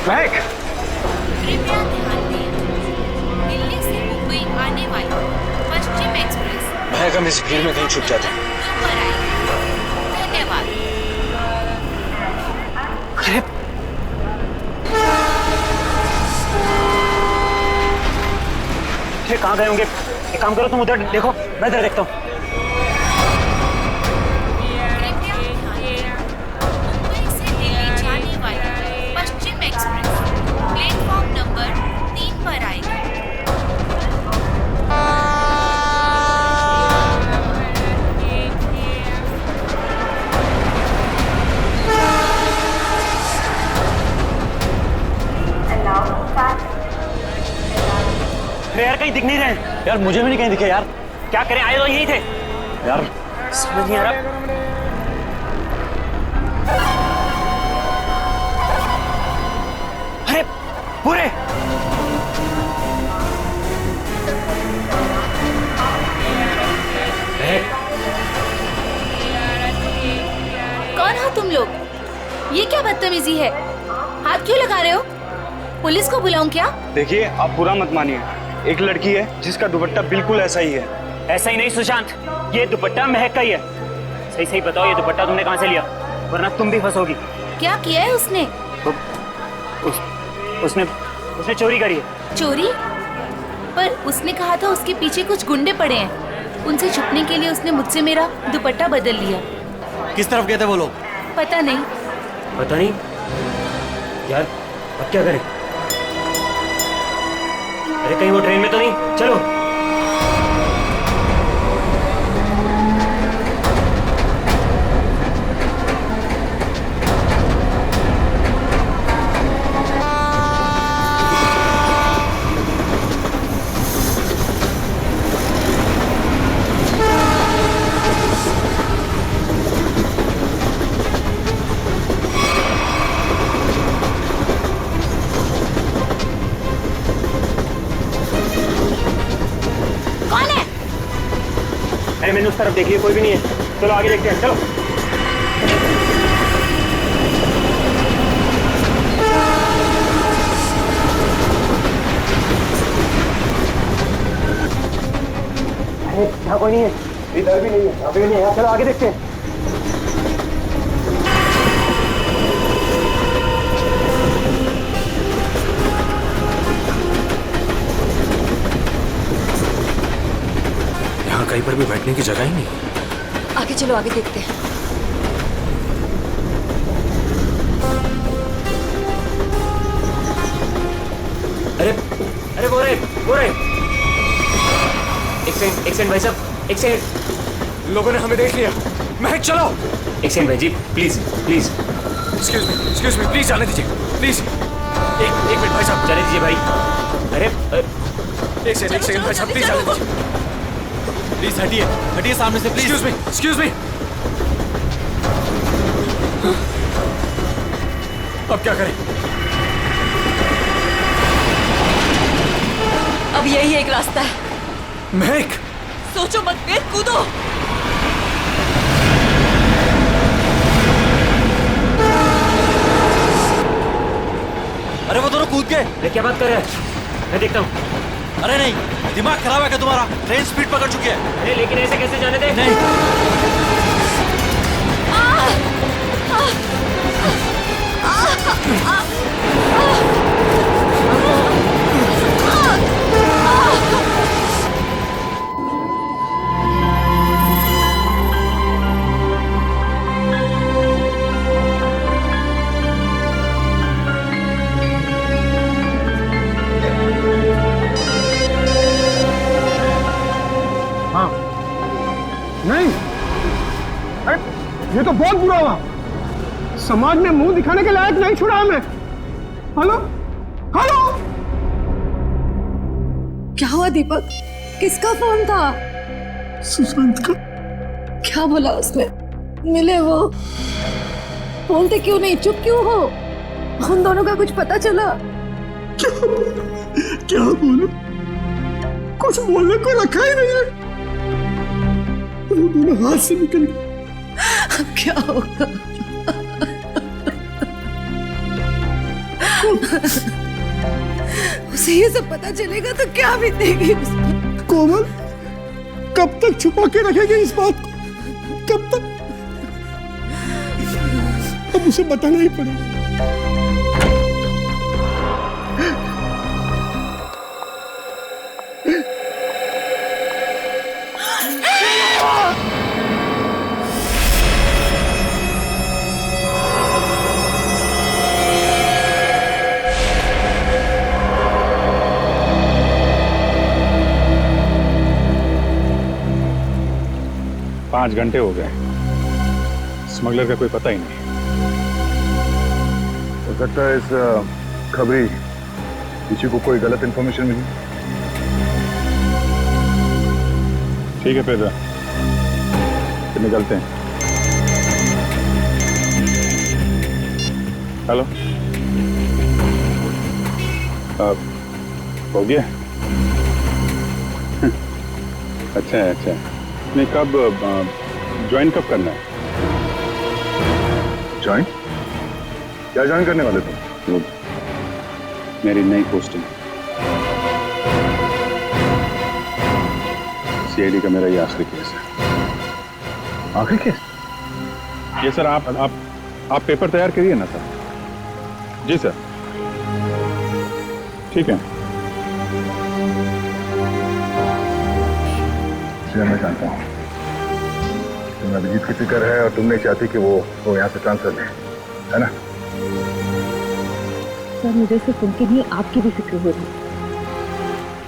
महक, कृपया ध्यान दें, दिल्ली से मुंबई आने वाली पश्चिम एक्सप्रेस महक हम इस भीड़ में कहीं छुप जाते हैं। पर आएगी। धन्यवाद। अरे कहाँ गए होंगे? एक काम करो, तुम उधर देखो, मैं इधर देखता हूँ। कृपया ध्यान दें, मुंबई से दिल्ली जाने वाली पश्चिम एक्सप्रेस प्लेटफॉर्म नंबर 3 पर आएगी। अरे यार कहीं दिख नहीं रहे यार, मुझे भी नहीं कहीं दिखे यार। क्या करें, आए तो यही थे यार, समझ नहीं आ रहा। अरे पूरे कौन हो तुम लोग? ये क्या बदतमीजी है? हाथ क्यों लगा रहे हो? पुलिस को बुलाऊं क्या? देखिए, आप बुरा मत मानिए, एक लड़की है जिसका दुपट्टा बिल्कुल ऐसा ही है। ऐसा ही नहीं सुशांत, ये दुपट्टा महक का ही है। सही सही बताओ, ये दुपट्टा तुमने कहाँ से लिया, वरना तुम भी फंसोगी। क्या किया है उसने? उसने चोरी करी है। चोरी? पर उसने कहा था उसके पीछे कुछ गुंडे पड़े हैं, उनसे छुपने के लिए उसने मुझसे मेरा दुपट्टा बदल लिया। किस तरफ गए थे वो लोग? पता नहीं। पता नहीं यार, अब क्या करें? अरे कहीं वो ट्रेन में तो नहीं? चलो। अरे मैंने उस तरफ देखी है, कोई भी नहीं है। चलो आगे देखते हैं, चलो। अरे यहाँ कोई नहीं है, इधर भी नहीं है, यहाँ भी नहीं है। चलो आगे देखते हैं। कहीं पर भी बैठने की जगह ही नहीं। आगे चलो, आगे देखते हैं। अरे अरे वो रहे। एक सेकंड भाई साहब, एक सेकंड। लोगों ने हमें देख लिया। महक चलो। एक सेकंड भाई जी, प्लीज। एक्सक्यूज मी, प्लीज जाने दीजिए, प्लीज। एक मिनट भाई साहब, जाने दीजिए भाई। अरे एक सेकंड भाई साहब, प्लीज जाने दीजिए। प्लीज हटिए सामने से, प्लीज। Excuse me. अब क्या करें? अब यही एक रास्ता है। महक, सोचो मत, फिर कूदो। अरे वो दोनों कूद गए। अरे क्या बात कर रहे हैं? मैं देखता हूँ। अरे नहीं, दिमाग खराब है क्या तुम्हारा? ट्रेन स्पीड पकड़ चुकी है। अरे लेकिन ऐसे कैसे जाने दे? नहीं। नहीं, अरे ये तो बहुत बुरा हुआ। समाज में मुंह दिखाने के लायक नहीं छोड़ा हमें। हेलो हेलो, क्या हुआ दीपक? किसका फोन था? सुशांत का। क्या बोला उसने? मिले वो? बोलते क्यों नहीं, चुप क्यों हो? हम दोनों का कुछ पता चला? क्या बोलूं? कुछ बोलने को रखा ही नहीं है। वो दोनों हाथ से निकल गए। अब क्या होगा? उसे ये सब पता चलेगा तो क्या बीतेगी उसे? कोमल, कब तक छुपा के रखेगी इस बात को? कब तक? अब उसे बताना ही पड़ेगा। पाँच घंटे हो गए, स्मगलर का कोई पता ही नहीं। हो सकता है इस खबरी किसी को कोई गलत इंफॉर्मेशन मिली। ठीक है फिर निकलते हैं। हेलो, हो गया? अच्छा है, अच्छा है। नहीं, कब ज्वाइन कब करना है? ज्वाइन? क्या ज्वाइन करने वाले तुम? वो मेरी नई पोस्टिंग। सीआईडी का मेरा ये आखिरी केस है। आखिरी केस? ये सर, आप पेपर तैयार करिए ना सर। जी सर, ठीक है। मैं जानता हूँ तुम्हें अभिजीत की फिक्र है और तुम नहीं चाहती कि वो यहाँ से ट्रांसफर ले, है ना? सर, मुझे सिर्फ उनकी नहीं आपकी भी फिक्र हो रही।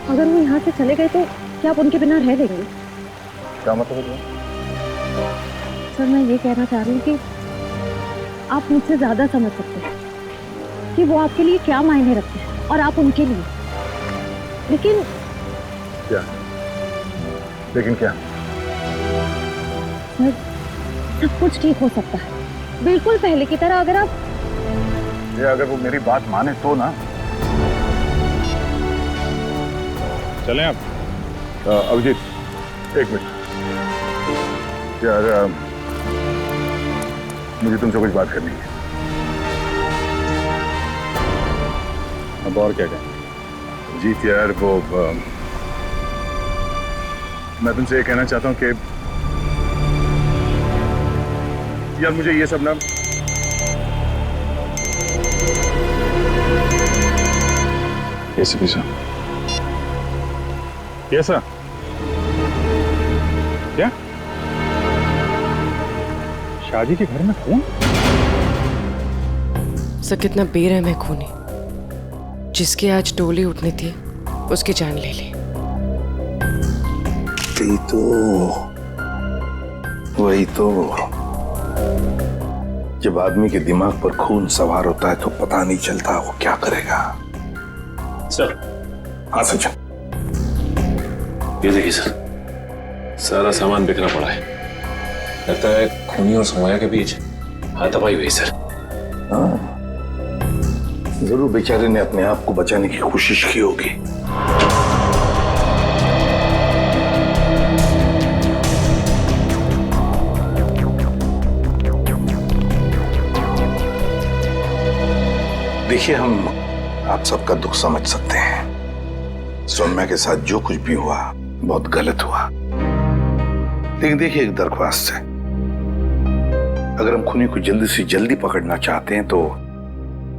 अगर वो यहाँ से चले गए तो क्या आप उनके बिना रह लेंगे? क्या मतलब है? सर, मैं ये कहना चाह रही हूँ कि आप मुझसे ज्यादा समझ सकते हैं कि वो आपके लिए क्या मायने रखते हैं और आप उनके लिए। लेकिन क्या? सर, सब कुछ ठीक हो सकता है, बिल्कुल पहले की तरह। अगर वो मेरी बात माने तो ना। चलें आप। अभिजीत, एक मिनट यार, मुझे तुमसे कुछ बात करनी है। अब और क्या कहें? जीत यार, वो मैं तुमसे ये कहना चाहता हूँ कि यार मुझे ये सब ना एसीपी साहब। Yes sir. क्या? शादी के घर में खून? सर, कितना बेरहम है खूनी। जिसकी आज डोली उठनी थी उसकी जान ले ली। वही तो जब आदमी के दिमाग पर खून सवार होता है तो पता नहीं चलता वो क्या करेगा। सर। हाँ सचिन। ये देखिए सर, सारा सामान बिखरा पड़ा है। लगता है खूनी और सोमाया के बीच हाथापाई हुई सर। हाँ, जरूर बेचारे ने अपने आप को बचाने की कोशिश की होगी। देखिए, हम आप सबका दुख समझ सकते हैं। सौम्या के साथ जो कुछ भी हुआ बहुत गलत हुआ। लेकिन देखिए, एक दरख्वास्त है। अगर हम खूनी को जल्दी से जल्दी पकड़ना चाहते हैं तो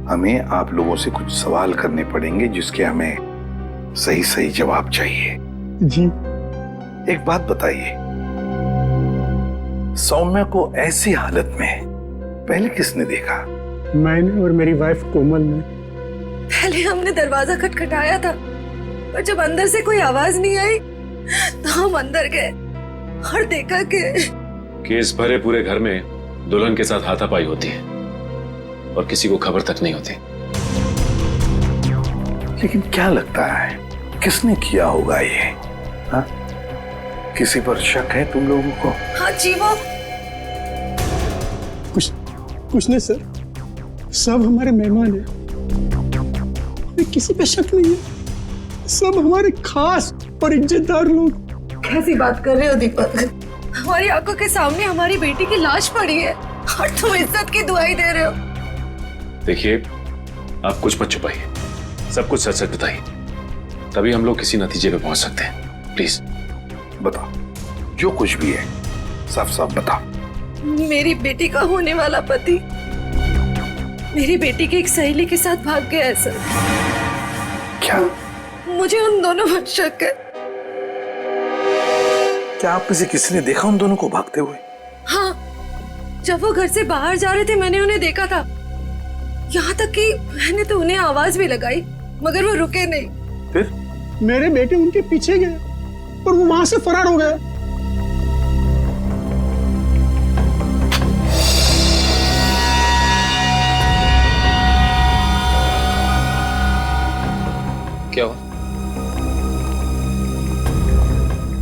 हमें आप लोगों से कुछ सवाल करने पड़ेंगे जिसके हमें सही सही जवाब चाहिए। जी। एक बात बताइए, सौम्या को ऐसी हालत में पहले किसने देखा? मैंने और मेरी वाइफ कोमल ने। पहले हमने दरवाजा खटखटाया था, पर जब अंदर से कोई आवाज नहीं आई तो हम अंदर गए और देखा कि केस भरे पूरे घर में दुल्हन के साथ हाथापाई होती है और किसी को खबर तक नहीं होती। लेकिन क्या लगता है किसने किया होगा ये? हाँ? किसी पर शक है तुम लोगों को? हाँ जी, वो कुछ नहीं सर, सब हमारे मेहमान हैं। किसी पे शक नहीं है, सब हमारे खास और इज्जतदार लोग। कैसी बात कर रहे हो दीपक? हमारी आंखों के सामने हमारी बेटी की लाश पड़ी है और तुम इज्जत की दुआई दे रहे हो। देखिए, आप कुछ मत छुपाइए, सब कुछ सच सच बताइए, तभी हम लोग किसी नतीजे पे पहुंच सकते हैं। प्लीज बताओ, जो कुछ भी है साफ साफ बताओ। मेरी बेटी का होने वाला पति मेरी बेटी की एक सहेली के साथ भाग गया है सर। क्या? मुझे उन दोनों पर शक है। क्या आप में से किसी ने देखा उन दोनों को भागते हुए? हाँ, जब वो घर से बाहर जा रहे थे मैंने उन्हें देखा था। यहाँ तक कि मैंने तो उन्हें आवाज भी लगाई मगर वो रुके नहीं। फिर मेरे बेटे उनके पीछे गए और वो वहां से फरार हो गया। क्या हुआ?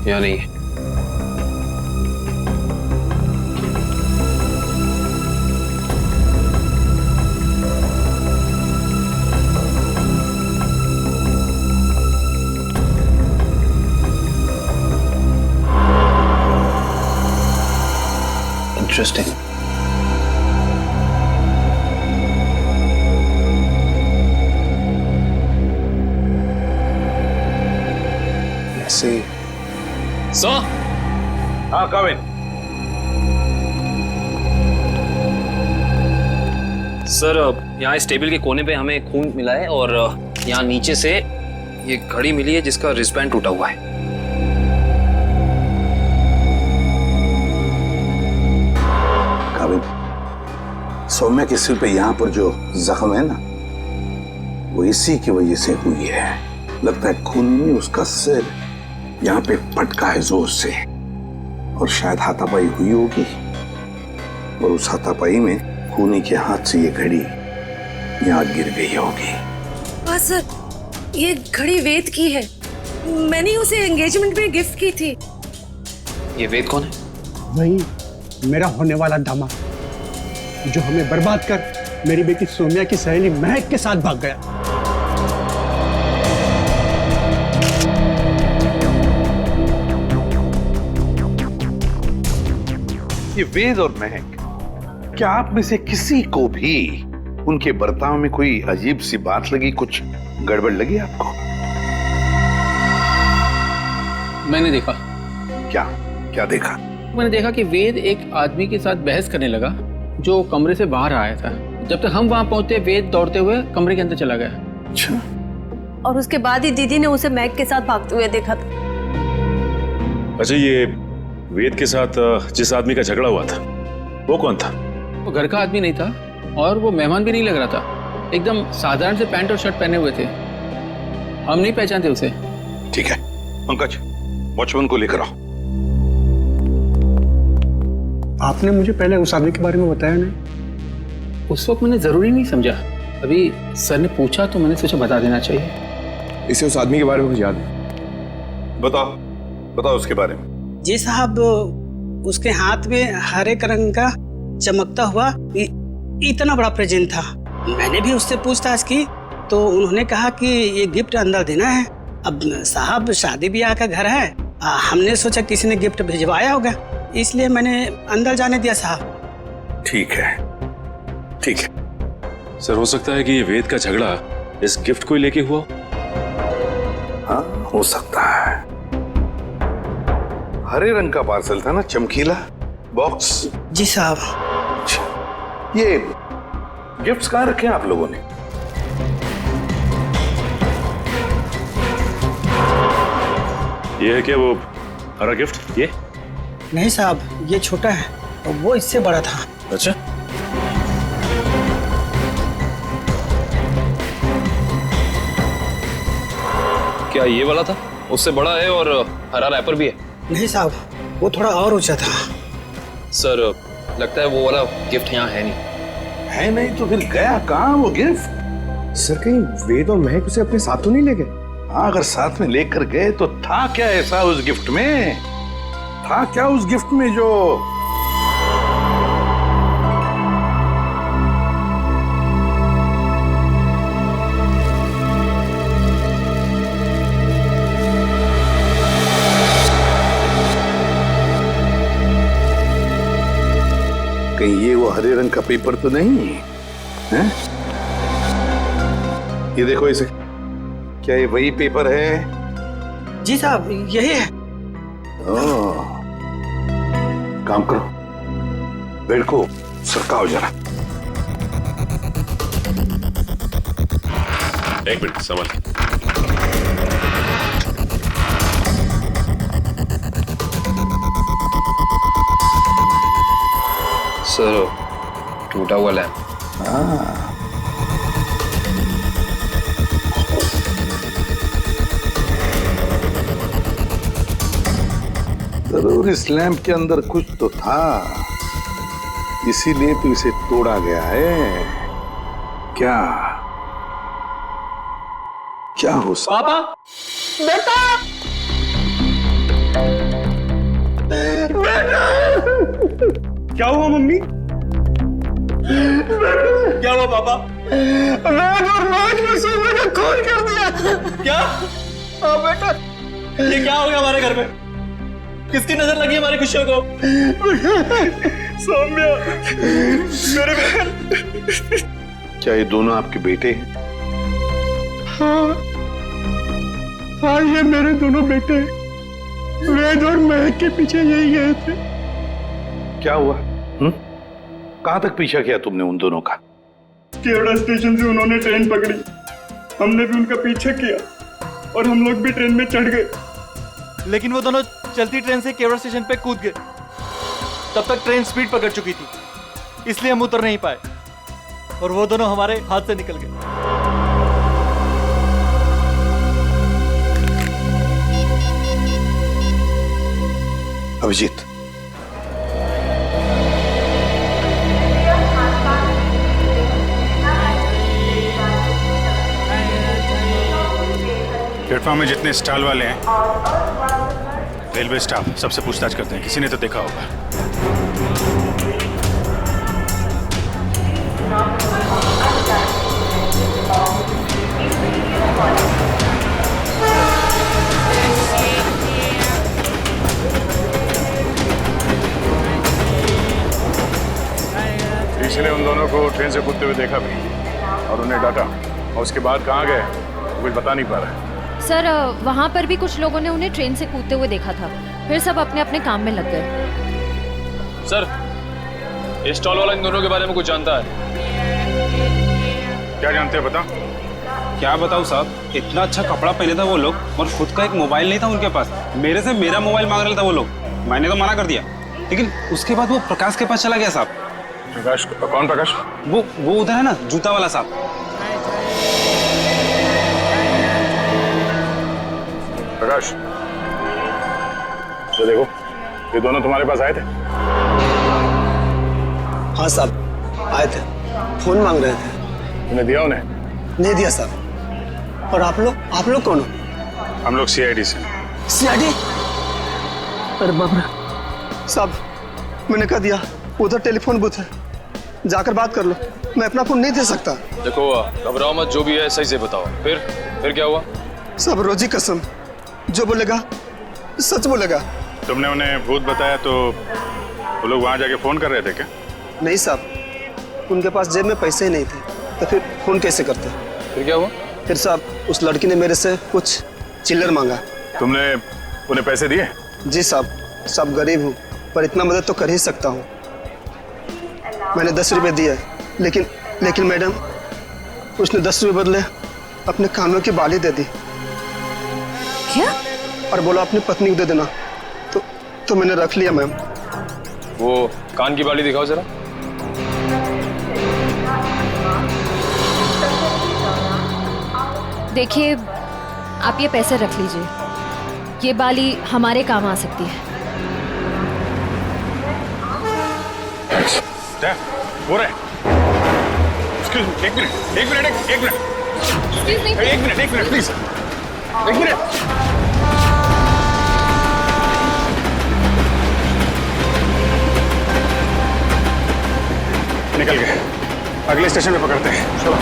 या नहीं? इंटरेस्टिंग। ऐसे सर। हाँ कविन। सर यहाँ इस टेबल के कोने पे हमें खून मिला है और यहाँ नीचे से ये घड़ी मिली है जिसका रिस्टबैंड टूटा हुआ है। कविन, सौम्या के सिर पे यहाँ पर जो जख्म है ना, वो इसी की वजह से हुई है। लगता है खूनी ने उसका सिर यहाँ पे पटका है जोर से और शायद हाथापाई हुई होगी और उस हाथापाई में खूनी के हाथ से ये घड़ी यहाँ गिर गई होगी। हाँ सर, ये घड़ी वेद की है। मैंने उसे एंगेजमेंट में गिफ्ट की थी। ये वेद कौन है? वही मेरा होने वाला दामाद जो हमें बर्बाद कर मेरी बेटी सौम्या की सहेली महक के साथ भाग गया। ये वेद और महक, क्या आप में से किसी को भी उनके बर्ताव में कोई अजीब सी बात लगी, कुछ गड़बड़ लगी आपको? मैंने देखा। क्या क्या देखा? मैंने देखा कि वेद एक आदमी के साथ बहस करने लगा जो कमरे से बाहर आया था। जब तक हम वहां पहुंचे वेद दौड़ते हुए कमरे के अंदर चला गया। अच्छा। और उसके बाद ही दीदी ने उसे मैक के साथ भागते हुए देखा था। अच्छा, ये वेद के साथ जिस आदमी का झगड़ा हुआ था वो कौन था? वो घर का आदमी नहीं था और वो मेहमान भी नहीं लग रहा था। एकदम साधारण से पैंट और शर्ट पहने हुए थे। हम नहीं पहचानते उसे। ठीक है पंकज, वॉचमैन को लेकर आओ। आपने मुझे पहले उस आदमी के बारे में बताया नहीं? उस वक्त मैंने जरूरी नहीं समझा। अभी सर ने पूछा तो मैंने सोचा बता देना चाहिए। इसे उस आदमी के बारे में कुछ याद है? बताओ बताओ उसके बारे में। जी साहब, उसके हाथ में हरे रंग का चमकता हुआ इतना बड़ा प्रेजेंट था। मैंने भी उससे पूछताछ की तो उन्होंने कहा कि ये गिफ्ट अंदर देना है। अब साहब शादी ब्याह का घर है, हमने सोचा किसी ने गिफ्ट भिजवाया होगा, इसलिए मैंने अंदर जाने दिया साहब। ठीक है ठीक है। सर, हो सकता है कि ये वेद का झगड़ा इस गिफ्ट को लेके हुआ। हाँ हो सकता है। हरे रंग का पार्सल था ना, चमकीला बॉक्स। जी साहब। ये गिफ्ट्स कहाँ रखे हैं आप लोगों ने? ये है क्या वो हरा गिफ्ट? ये नहीं साहब, ये छोटा है और वो इससे बड़ा था। अच्छा, क्या ये वाला था? उससे बड़ा है और हरा रैपर भी है। नहीं साहब, वो थोड़ा और ऊंचा था। सर लगता है वो वाला गिफ्ट यहाँ है नहीं। है नहीं तो फिर गया कहाँ वो गिफ्ट? सर, कहीं वेद और महक उसे अपने साथ तो नहीं ले गए? हाँ, अगर साथ में लेकर गए तो था क्या ऐसा उस गिफ्ट में? था क्या उस गिफ्ट में जो कहीं ये वो हरे रंग का पेपर तो नहीं है? ये देखो इसे, क्या ये वही पेपर है? जी साहब, यही है। ओह, काम करो, बेड को सरकाओ जरा। एक मिनट, संभल। सर, टूटा हुआ लैंप। जरूर इस लैंप के अंदर कुछ तो था, इसीलिए तो इसे तोड़ा गया है। क्या क्या हो सकता? पापा, बेटा, क्या हुआ मम्मी? क्या हुआ पापा? वेद और राज में सुबह ने खून कर दिया। क्या? हाँ बेटा, ये क्या हो गया हमारे घर में? किसकी नजर लगी हमारी खुशियों को? सौम्या, मेरे बहन। क्या ये दोनों आपके बेटे? हाँ, हाँ, ये मेरे दोनों बेटे वेद और महक के पीछे यही गए थे। क्या हुआ? कहां तक पीछा किया तुमने उन दोनों का? केवड़ा स्टेशन से उन्होंने ट्रेन पकड़ी, हमने भी उनका पीछा किया और हम लोग भी ट्रेन में चढ़ गए। लेकिन वो दोनों चलती ट्रेन से केवड़ा स्टेशन पे कूद गए। तब तक ट्रेन स्पीड पकड़ चुकी थी, इसलिए हम उतर नहीं पाए और वो दोनों हमारे हाथ से निकल गए। अभिजीत, प्लेटफॉर्म में जितने स्टॉल वाले हैं, रेलवे स्टाफ, सबसे पूछताछ करते हैं, किसी ने तो देखा होगा। इसलिए उन दोनों को ट्रेन से कूदते हुए देखा भी और उन्हें डांटा, और उसके बाद कहाँ गए कुछ बता नहीं पा रहा है। सर, वहाँ पर भी कुछ लोगों ने उन्हें ट्रेन से कूदते हुए देखा था, फिर सब अपने अपने काम में लग गए। सर, ये स्टॉल वाला इन दोनों के बारे में कुछ जानता है? क्या जानते हैं बता? क्या बताऊं साहब, इतना अच्छा कपड़ा पहने था वो लोग और खुद का एक मोबाइल नहीं था उनके पास। मेरे से मेरा मोबाइल मांग रहा था वो लोग, मैंने तो मना कर दिया, लेकिन उसके बाद वो प्रकाश के पास चला गया साहब। प्रकाश? कौन प्रकाश? वो उधर है ना, जूता वाला साहब। प्रकाश, ये देखो, ये दोनों तुम्हारे पास आए थे? हाँ साहब, आए थे, फोन मांग रहे थे। तुमने दिया उन्हें? नहीं दिया साहब। और आप लोग कौन हो? हम लोग सीआईडी से। सीआईडी? अरे बाप रे साहब, मैंने कह दिया उधर टेलीफोन बूथ है, जाकर बात कर लो, मैं अपना फोन नहीं दे सकता। देखो, घबराओ मत, जो भी है सही से बताओ। फिर क्या हुआ? सब रोजी कसम, जो बोलेगा सच बोलेगा। तुमने उन्हें भूत बताया तो वो लोग वहां जाके फोन कर रहे थे क्या? नहीं साहब, उनके पास जेब में पैसे ही नहीं थे, तो फिर फोन कैसे करते? फिर क्या हुआ? फिर साहब, उस लड़की ने मेरे से कुछ चिल्लर मांगा। तुमने उन्हें पैसे दिए? जी साहब, गरीब हूँ पर इतना मदद तो कर ही सकता हूँ। मैंने 10 रुपए दिए, लेकिन मैडम, उसने 10 रुपए बदले अपने कानों की बाली दे दी। क्या? और बोला अपनी पत्नी को दे देना, तो मैंने रख लिया मैम। वो कान की बाली दिखाओ जरा। देखिए, आप ये पैसे रख लीजिए, ये बाली हमारे काम आ सकती है। वो रहे। Excuse me, एक मिनट प्लीज, एक मिनट। निकल गए, अगले स्टेशन पे पकड़ते हैं, चलो।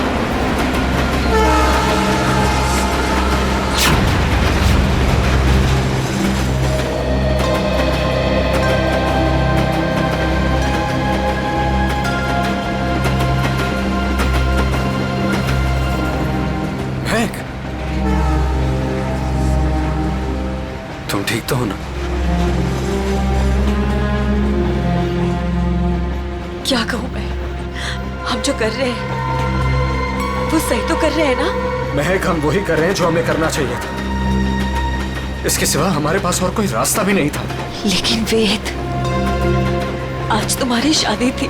ठीक तो हो ना? क्या कहूँ मैं? हम जो कर रहे हैं वो सही तो कर रहे हैं ना? महक, हम वही कर रहे हैं जो हमें करना चाहिए था। इसके सिवा हमारे पास और कोई रास्ता भी नहीं था। लेकिन वेद, आज तुम्हारी शादी थी।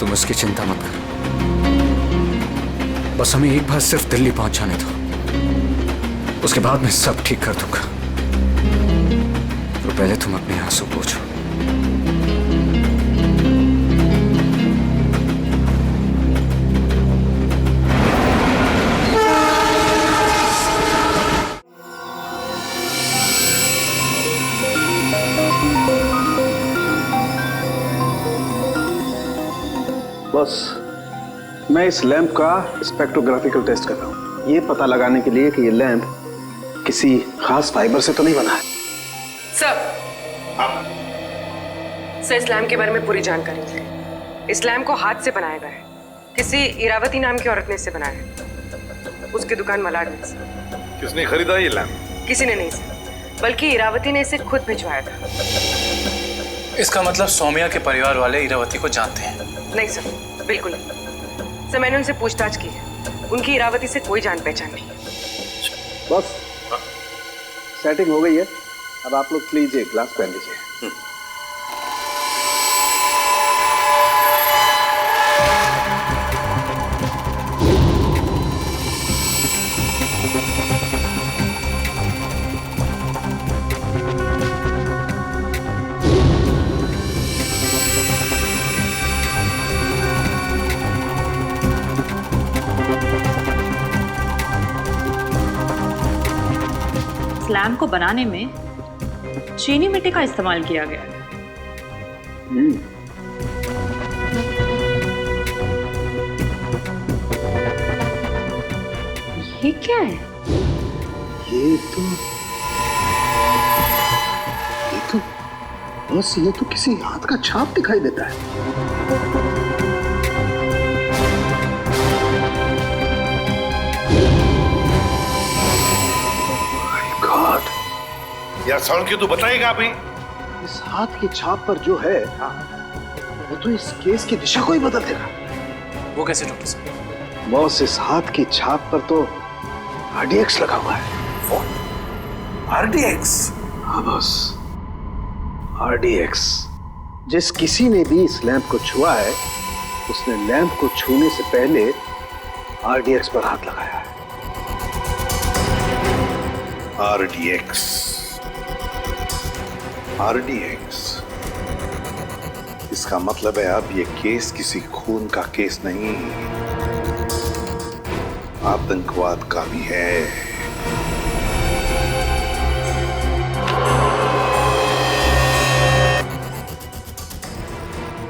तुम उसकी चिंता मत करो, बस हमें एक बार सिर्फ दिल्ली पहुंच जाने दो, उसके बाद मैं सब ठीक कर दूंगा। तो पहले तुम अपने आंसू पोंछो। बस मैं इस लैंप का स्पेक्ट्रोग्राफिकल टेस्ट कर रहा हूँ, ये पता लगाने के लिए कि ये लैंप किसी खास फाइबर से तो नहीं बना है। सर, इस लैम्प के बारे में पूरी जानकारी मिली। इस लैम्प को हाथ से बनाया गया है। किसी इरावती नाम की औरत ने इसे बनाया है, उसकी दुकान मलाड में से। किसने खरीदा ये लैंप? किसी ने नहीं सर, बल्कि इरावती ने इसे खुद भिजवाया था। इसका मतलब सौम्या के परिवार वाले इरावती को जानते हैं? नहीं सर, बिल्कुल नहीं। सर, मैंने उनसे पूछताछ की है, उनकी इरावती से कोई जान पहचान नहीं। बस सेटिंग हो गई है, अब आप लोग प्लीज एक ग्लास पहन लीजिए। लैम्प को बनाने में चीनी मिट्टी का इस्तेमाल किया गया है। ये क्या है? ये तो किसी हाथ का छाप दिखाई देता है। यार साउंड क्यों तो बताएगा आप ही? इस हाथ की छाप पर जो है वो तो इस केस की दिशा को ही बदल देगा। वो कैसे डॉक्टर साहब? बॉस, इस हाथ की छाप पर तो RDX लगा हुआ है। RDX? हाँ बॉस, RDX। जिस किसी ने भी इस लैंप को छुआ है उसने लैंप को छूने से पहले RDX पर हाथ लगाया है। RDX। इसका मतलब है अब ये केस किसी खून का केस नहीं, आतंकवाद का भी है।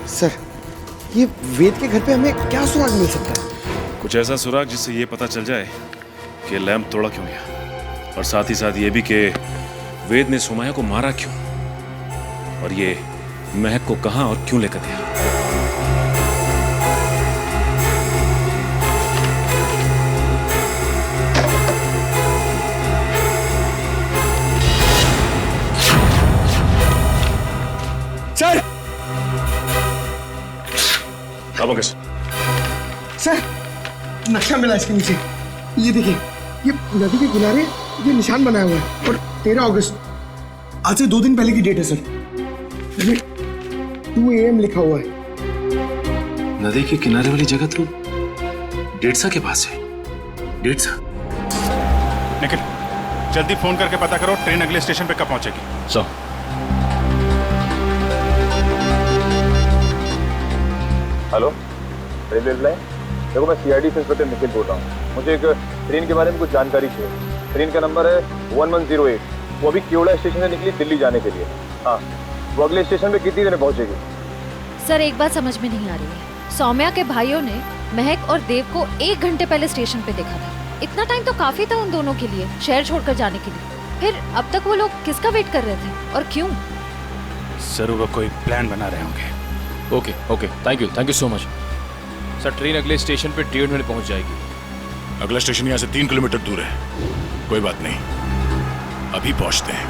सर, ये वेद के घर पे हमें क्या सुराग मिल सकता है? कुछ ऐसा सुराग जिससे ये पता चल जाए कि लैंप तोड़ा क्यों गया, और साथ ही साथ ये भी कि वेद ने सुमाया को मारा क्यों, और ये महक को कहां और क्यों लेकर गया। सर! सर, नक्शा मिला इसके नीचे। ये देखिए, ये नदी के किनारे ये निशान बनाया हुआ है और 13 अगस्त, आज से 2 दिन पहले की डेट है सर। 2 AM लिखा हुआ है। नदी के किनारे वाली जगह तो डेढ़सा के पास है। डेढ़सा? निखिल, जल्दी फोन करके पता करो ट्रेन अगले स्टेशन पे कब पहुंचेगी। So hello, railway line. देखो, मैं CID से इंस्पेक्टर निखिल बोल रहा हूँ। मुझे एक ट्रेन के बारे में कुछ जानकारी चाहिए। ट्रेन का नंबर है 1108। वो अभी केवड़ा स्टेशन से निकली दिल्ली जाने के लिए। हाँ, वो अगले स्टेशन पे कितनी देर में पहुंचेगी? सर, एक बात समझ में नहीं आ रही है। सौम्या के भाइयों ने महक और देव को 1 घंटे पहले स्टेशन पे देखा था। इतना टाइम तो काफी था उन दोनों के लिए शहर छोड़कर जाने के लिए। फिर अब तक वो लोग किसका वेट कर रहे थे और क्यों? जरूर वो कोई प्लान बना रहे होंगे। Okay, thank you so much. Sir train अगले स्टेशन पे 1.5 मिनट पहुंच जाएगी। अगला स्टेशन यहाँ से 3 किलोमीटर दूर है। कोई बात नहीं, अभी पहुंचते हैं।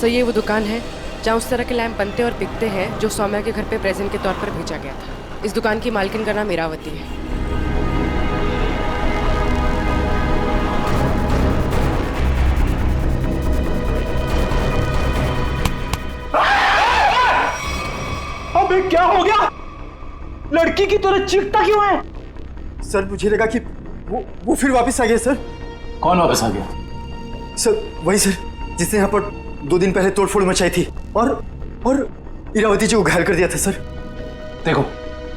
सर ये वो दुकान है जहाँ उस तरह के लैंप बनते और बिकते हैं जो सौम्या के घर पे प्रेजेंट के तौर पर भेजा गया था। इस दुकान की मालकिन का नाम इरावती है। अबे क्या हो गया? लड़की की तरह चीखता क्यों है? सर मुझे लगा कि वो फिर वापस आ गया सर। कौन वापस आ गया? सर वही सर जिसने यहाँ पर 2 दिन पहले तोड़फोड़ मचाई थी और इरावती जी को घायल कर दिया था सर। देखो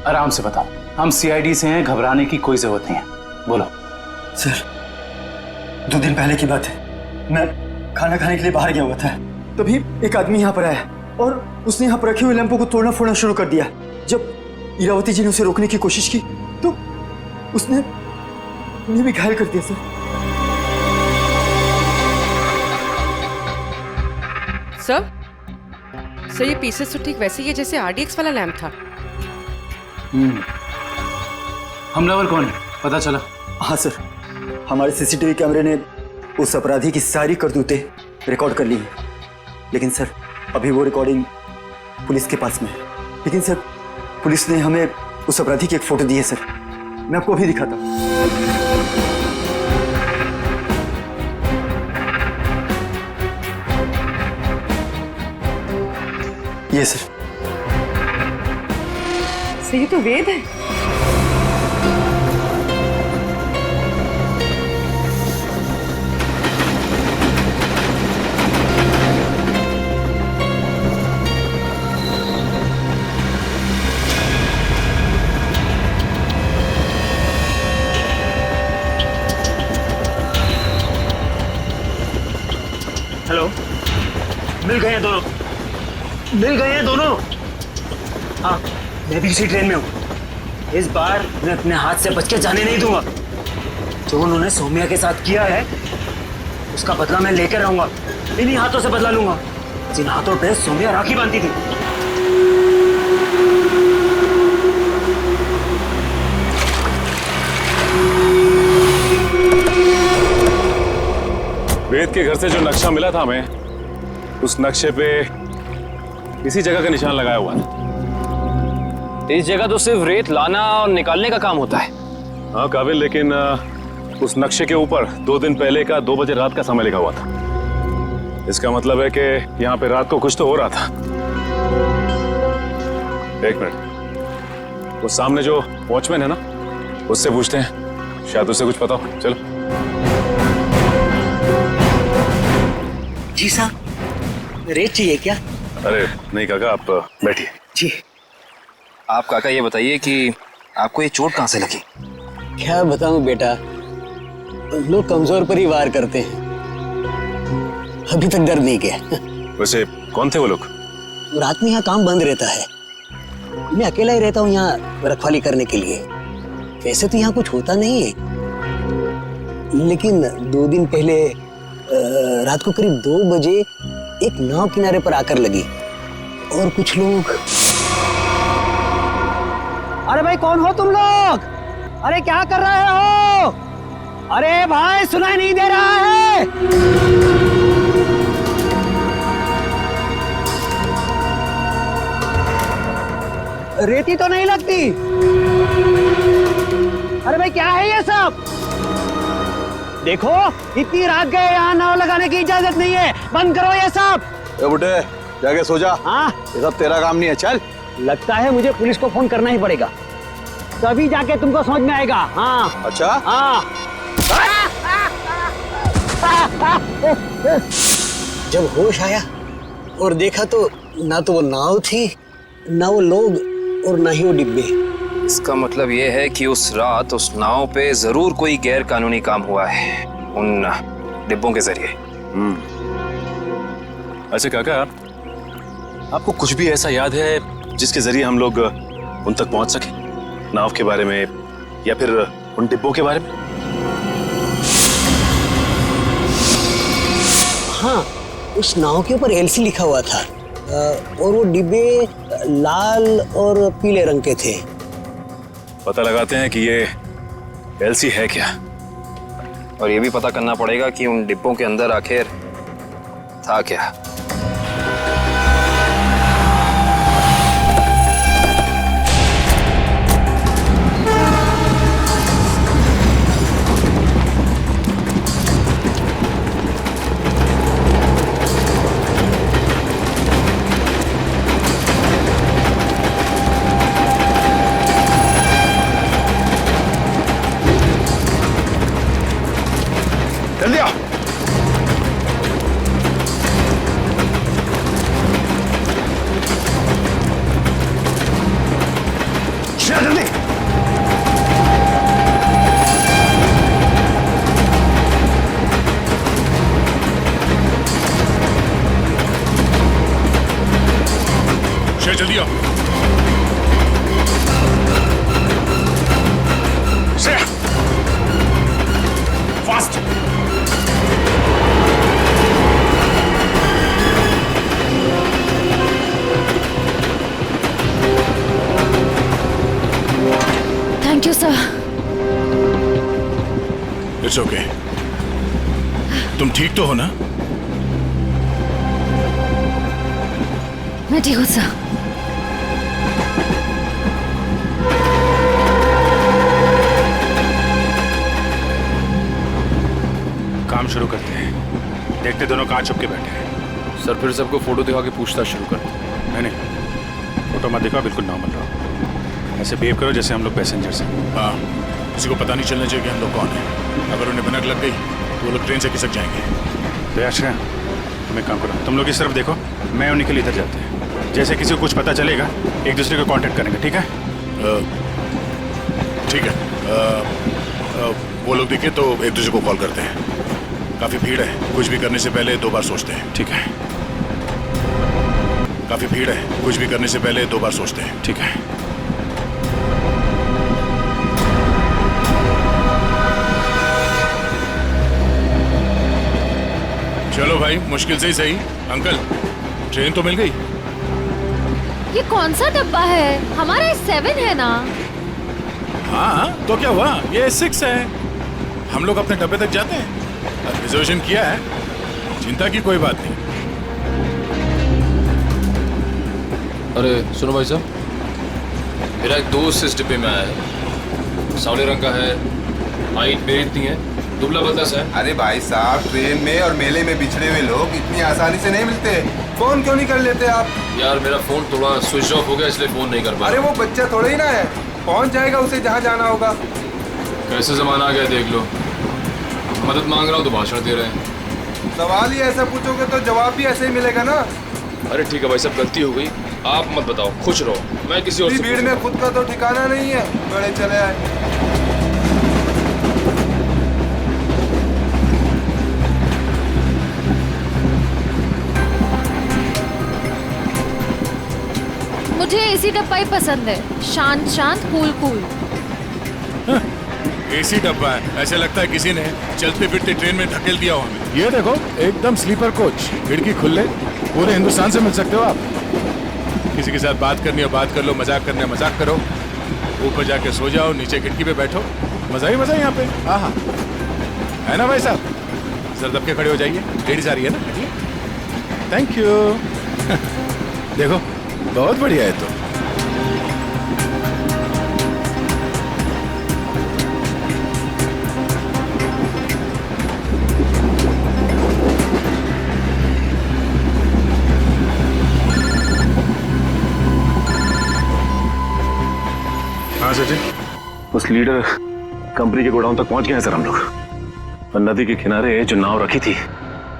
आराम से बताओ, हम सीआईडी से हैं, घबराने की कोई जरूरत नहीं है। बोलो। सर 2 दिन पहले की बात है, मैं खाना खाने के लिए बाहर गया हुआ था, तभी एक आदमी यहाँ पर आया और उसने यहाँ पर रखे हुए लैंपों को तोड़ना फोड़ना शुरू कर दिया। जब इरावती जी ने उसे रोकने की कोशिश की तो उसने उन्हें भी घायल कर दिया सर। सर ये पीसेस तो ठीक वैसे ही है जैसे आरडीएक्स वाला लैंप था। हमलावर कौन है पता चला? हाँ सर, हमारे सीसीटीवी कैमरे ने उस अपराधी की सारी करतूतें रिकॉर्ड कर ली हैं, लेकिन सर अभी वो रिकॉर्डिंग पुलिस के पास में है। लेकिन सर पुलिस ने हमें उस अपराधी की एक फोटो दी है सर, मैं आपको अभी दिखाता हूँ। ये सर ये तो वेद है। हेलो, मिल गए हैं दोनों, मिल गए हैं दोनों। हाँ मैं भी इसी ट्रेन में हूँ। इस बार मैं अपने हाथ से बच के जाने नहीं दूंगा। जो उन्होंने सौम्या के साथ किया है उसका बदला मैं लेकर रहूंगा। इन्हीं हाथों से बदला लूंगा जिन हाथों पे सौम्या राखी बांधती थी। वेद के घर से जो नक्शा मिला था हमें, उस नक्शे पे इसी जगह का निशान लगाया हुआ था। इस जगह तो सिर्फ रेत लाना और निकालने का काम होता है। हाँ काबिल, लेकिन उस नक्शे के ऊपर 2 दिन पहले का 2 बजे रात का समय लिखा हुआ था। इसका मतलब है कि यहाँ पे रात को कुछ तो हो रहा था। एक मिनट, वो सामने जो वॉचमैन है ना, उससे पूछते हैं, शायद उसे कुछ पता हो। चलो। जी साहब, रेत चाहिए क्या? अरे नहीं काका, आप बैठिए। जी। आप काका ये बताइए कि आपको ये चोट कहाँ से लगी? क्या बताऊं बेटा, लोग कमजोर पर ही वार करते हैं। अभी तक दर्द नहीं किया। वैसे कौन थे वो लोग? रात में यहाँ काम बंद रहता है, मैं अकेला ही रहता हूँ यहाँ रखवाली करने के लिए। वैसे तो यहाँ कुछ होता नहीं है, लेकिन 2 दिन पहले रात को करीब 2 बजे एक नाव किनारे पर आकर लगी और कुछ लोग। अरे भाई कौन हो तुम लोग? अरे क्या कर रहे हो? अरे भाई सुनाई नहीं दे रहा है? रेती तो नहीं लगती। अरे भाई क्या है ये सब? देखो इतनी रात गए, यहाँ नाव लगाने की इजाजत नहीं है, बंद करो ये सब। ए बुड्ढे जाके सो जा। हाँ ये सब तेरा काम नहीं है, चल। लगता है मुझे पुलिस को फोन करना ही पड़ेगा, तभी जाके तुमको समझ में आएगा। हाँ अच्छा। हाँ। जब होश आया और देखा तो ना तो वो नाव थी, ना वो लोग और ना ही वो डिब्बे। इसका मतलब ये है कि उस रात उस नाव पे जरूर कोई गैर कानूनी काम हुआ है उन डिब्बों के जरिए। अच्छा काका, आपको कुछ भी ऐसा याद है जिसके जरिए हम लोग उन तक पहुंच सके, नाव के बारे में या फिर उन डिब्बों के बारे में? हाँ, उस नाव के ऊपर एलसी लिखा हुआ था और वो डिब्बे लाल और पीले रंग के थे। पता लगाते हैं कि ये एलसी है क्या, और ये भी पता करना पड़ेगा कि उन डिब्बों के अंदर आखिर था क्या। जल्दी आओ। जल्दी। जल्दी आओ। Fast. Thank you sir. It's okay. तुम ठीक तो हो ना? मैं ठीक हूँ सर। काम शुरू करते हैं। देखते दोनों कहाँ छुप के बैठे हैं। सर फिर सबको फोटो दिखा के पूछताछ शुरू करते हैं। नहीं, फोटो मत दिखाओ, बिल्कुल नॉर्मल रहो। ऐसे बिहेव करो जैसे हम लोग पैसेंजर्स हैं। हाँ, किसी को पता नहीं चलना चाहिए कि हम लोग कौन हैं। अगर उन्हें भनक लग गई तो वो लोग ट्रेन से खिसक जाएंगे। तो अच्छा, तुम एक काम करो, तुम लोग इस तरफ देखो, मैं और निखिल इधर जाते हैं। जैसे किसी को कुछ पता चलेगा एक दूसरे को कांटेक्ट करेंगे, ठीक है? ठीक है। वो लोग दिखे तो एक दूसरे को कॉल करते हैं। काफी भीड़ है, कुछ भी करने से पहले 2 बार सोचते हैं, ठीक है? काफी भीड़ है, कुछ भी करने से पहले 2 बार सोचते हैं, ठीक है? चलो भाई, मुश्किल से ही सही। अंकल, ट्रेन तो मिल गई। ये कौन सा डब्बा है? हमारा 7 है ना? हाँ, तो क्या हुआ? ये 6 है। हम लोग अपने डब्बे तक जाते हैं। रिजर्वेशन किया है, चिंता की कोई बात नहीं। अरे सुनो भाई साहब, मेरा एक दोस्त इस डिब्बे में आया है। सावले रंग का है, हाइट मेरी इतनी है, दुबला पतला सा है। अरे भाई साहब, ट्रेन में और मेले में बिछड़े हुए लोग इतनी आसानी से नहीं मिलते। फोन क्यों नहीं कर लेते आप? यार मेरा फोन थोड़ा स्विच ऑफ हो गया, इसलिए फोन नहीं कर पाया। अरे वो बच्चा थोड़ा ही ना है, पहुंच जाएगा उसे जहाँ जाना होगा। कैसे जमाना आ गया देख लो, मदद मांग रहा हूँ तो भाषण दे रहे हैं। सवाल ही ऐसा पूछोगे तो जवाब भी ऐसे ही मिलेगा ना। अरे ठीक है भाई साहब, गलती हो गई, आप मत बताओ, खुश रहो, मैं किसी और से भीड़ में खुद का तो ठिकाना नहीं है, बड़े चले आए। मुझे एसी डब्बा ही पसंद है, शांत शांत, कूल कूल। एसी डब्बा है, ऐसे लगता है किसी ने चलते फिरते ट्रेन में धकेल दिया हो हमें। ये देखो, एकदम स्लीपर कोच, खिड़की खुले, पूरे हिंदुस्तान से मिल सकते हो आप। किसी के साथ बात करनी हो बात कर लो, मजाक करना है मजाक करो, ऊपर जाके सो जाओ, नीचे खिड़की पे बैठो, मजा ही मजा यहाँ पे। हाँ, है ना भाई साहब? जरा दब के खड़े हो जाइए, लेडीज आ रही है ना। Thank you. देखो, बहुत बढ़िया है। तो हाँ सर जी, उस लीडर कंपनी के गोडाउन तक पहुंच गए हैं सर हम लोग। और नदी के किनारे जो नाव रखी थी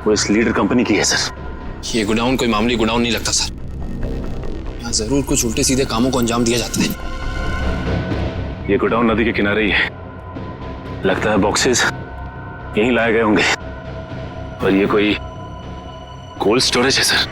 वो इस लीडर कंपनी की है सर। ये गोडाउन कोई मामूली गोडाउन नहीं लगता सर, यहाँ जरूर कुछ उल्टे सीधे कामों को अंजाम दिया जाता है। ये गोडाउन नदी के किनारे ही है, लगता है बॉक्सेस यहीं लाए गए होंगे। और ये कोई कोल्ड स्टोरेज है सर।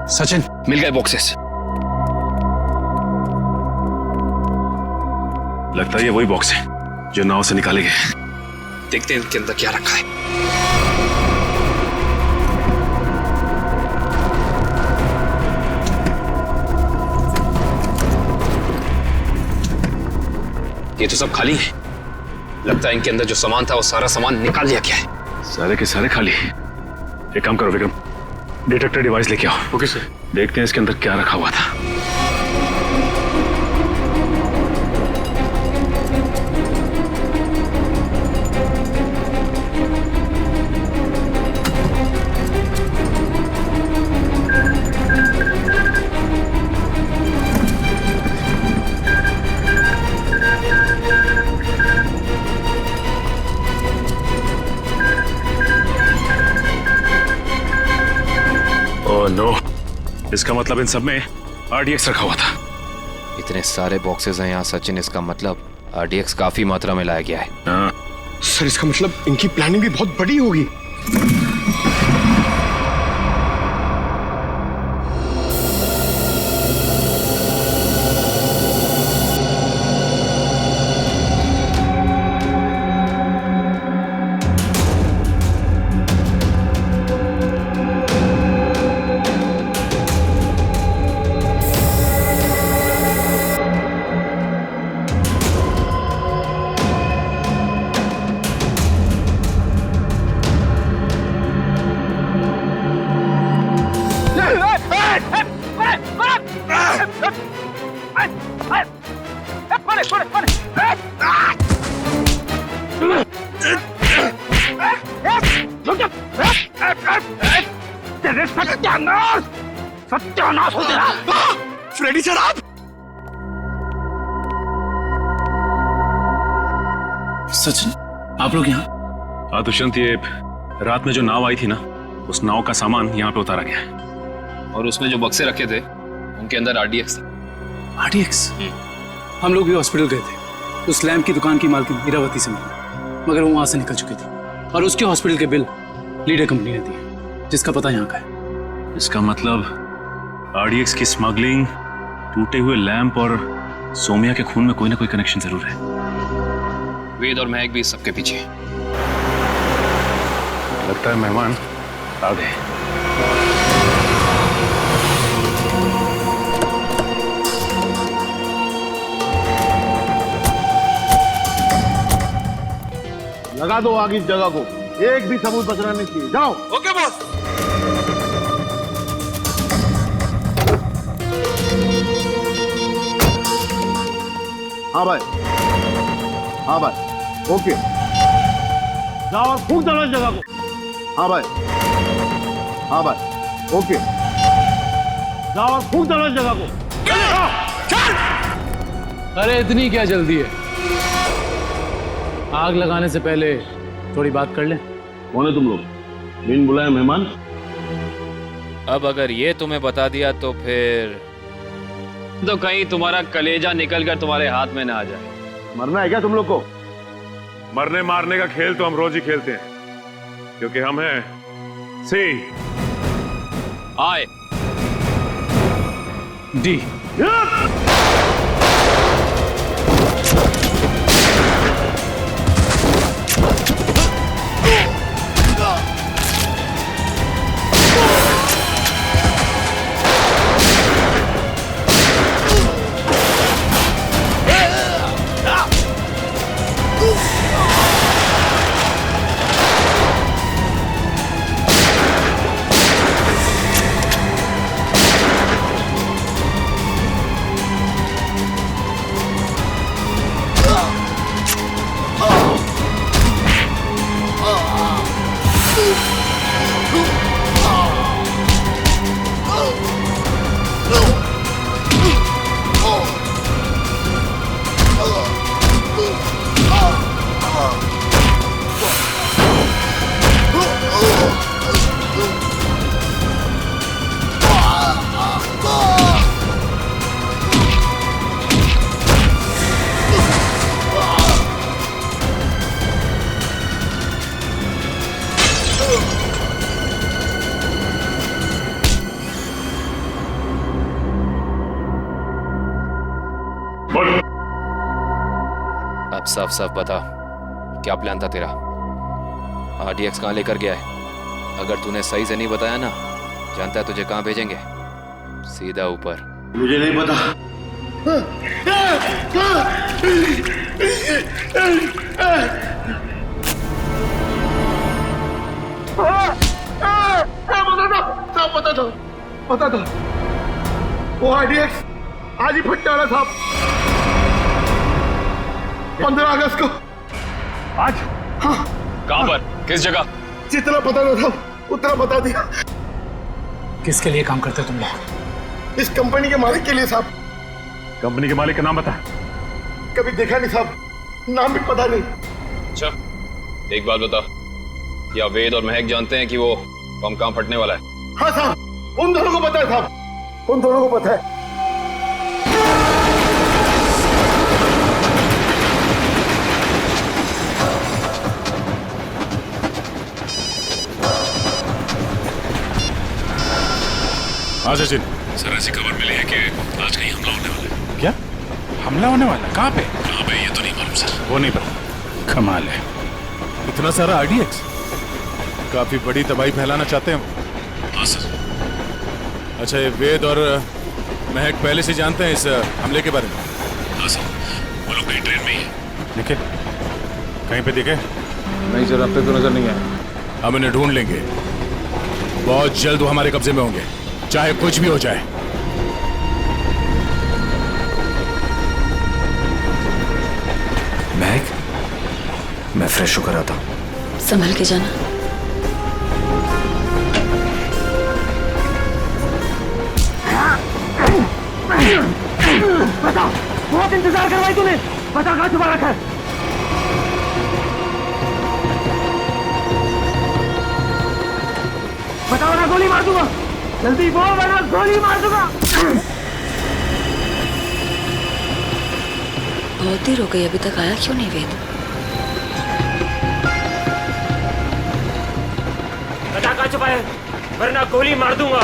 सचिन, मिल गए बॉक्सेस। लगता है ये वही बॉक्स है जो नाव से निकाले गए। देखते हैं इनके अंदर क्या रखा है। ये तो सब खाली है। लगता है इनके अंदर जो सामान था वो सारा सामान निकाल लिया गया है। सारे के सारे खाली। एक काम करो विक्रम, डिटेक्टर डिवाइस लेके आओ। Okay sir. देखते हैं इसके अंदर क्या रखा हुआ था। ओह नो, इसका मतलब इन सब में RDX रखा हुआ था। इतने सारे बॉक्सेस हैं यहाँ सचिन, इसका मतलब RDX काफी मात्रा में लाया गया है। हाँ। सर इसका मतलब इनकी प्लानिंग भी बहुत बड़ी होगी। सत्यानाश हो तेरा। फ्रेडी सर आप? सचिन, आप लोग यहाँ? हाँ दुष्यंत, ये रात में जो नाव आई थी ना, उस नाव का सामान यहाँ पे उतारा गया है। और उसमें जो बक्से रखे थे उनके अंदर RDX था। RDX? हम लोग भी हॉस्पिटल गए थे। उस लैम्प की दुकान की मालकिन इरावती से मिली, मगर वो वहां से निकल चुकी थी और उसके हॉस्पिटल के बिल लीडर कंपनी ने दिए, जिसका पता यहाँ का है। इसका मतलब RDX की स्मगलिंग, टूटे हुए लैंप और सोमिया के खून में कोई ना कोई कनेक्शन जरूर है। वेद और महक भी इस सबके पीछे। लगता है मेहमान आ गए। लगा दो आग इस जगह को, एक भी सबूत बचना नहीं चाहिए। जाओ। Okay boss. हाँ भाई, हाँ भाई, ओके। जाओ और फूंक दो इस जगह को। हाँ भाई, हाँ भाई, ओके। जाओ और फूंक दो इस जगह को। अरे इतनी क्या जल्दी है? आग लगाने से पहले थोड़ी बात कर लें। कौन है तुम लोग? बिन बुलाए मेहमान? अब अगर ये तुम्हें बता दिया तो फिर तो कहीं तुम्हारा कलेजा निकलकर तुम्हारे हाथ में ना आ जाए। मरना है क्या तुम लोग को? मरने मारने का खेल तो हम रोज ही खेलते हैं, क्योंकि हम हैं सी आए डी। साफ साफ बता, क्या प्लान था तेरा? RDX कहाँ लेकर गया है? अगर तूने सही से नहीं बताया ना, जानता है तुझे कहाँ भेजेंगे? सीधा ऊपर। मुझे नहीं पता। पता था वो RDX आज ही फटने वाला था। 15 अगस्त को। आज? हाँ। कहाँ पर? किस जगह? जितना पता ना था उतना बता दिया। किसके लिए काम करते हो तुम लोग? इस कंपनी के मालिक के लिए साहब। कंपनी के मालिक का नाम बता। कभी देखा नहीं साहब, नाम भी पता नहीं। अच्छा, एक बात बता, क्या वेद और महक जानते हैं कि वो बम कहाँ फटने वाला है? हाँ साहब, उन दोनों को पता है साहब, उन दोनों को पता है। हाँ सचिन। सर ऐसी खबर मिली है कि आज कहीं हमला होने वाला है। क्या हमला होने वाला? कहाँ पे? कहाँ पे ये तो नहीं मालूम सर। वो नहीं पता। कमाल है, इतना सारा RDX, काफी बड़ी तबाही फैलाना चाहते हैं। हाँ सर। अच्छा, ये वेद और महक पहले से जानते हैं इस हमले के बारे में? हाँ सर, वो लोग कहीं ट्रेन में ही है। निखिल, कहीं पे दिखे? नहीं सर, अब तक तो नजर नहीं आया। हम इन्हें ढूंढ लेंगे, बहुत जल्द वो हमारे कब्जे में होंगे, चाहे कुछ भी हो जाए। महक, मैं फ्रेश होकर आता हूँ। संभल के जाना। बता, बहुत इंतजार करवाई तूने, बता कहाँ छुपा रखा है? बता वरना गोली मार दूंगा, जल्दी बोल वरना गोली मार दूंगा। बहुत देर हो गई, अभी तक आया क्यों नहीं वेद? बता कहाँ छुपा है, वरना गोली मार दूंगा।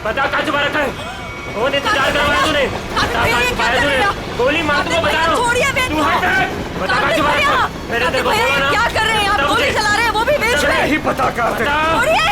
बता कहाँ छुपा रखा है? बहुत इंतजार करवाया तूने, बता कहाँ छुपाया तूने? गोली मार दूंगा, बता रहा हूँ। तू हट, बता कहाँ छुपा रखा है? मैंने तेरे को बोला ना। क्या कर रहे हैं आप? गोली चला रहे हैं, वो भी बीच में। नहीं पता क्या। छोड़िए।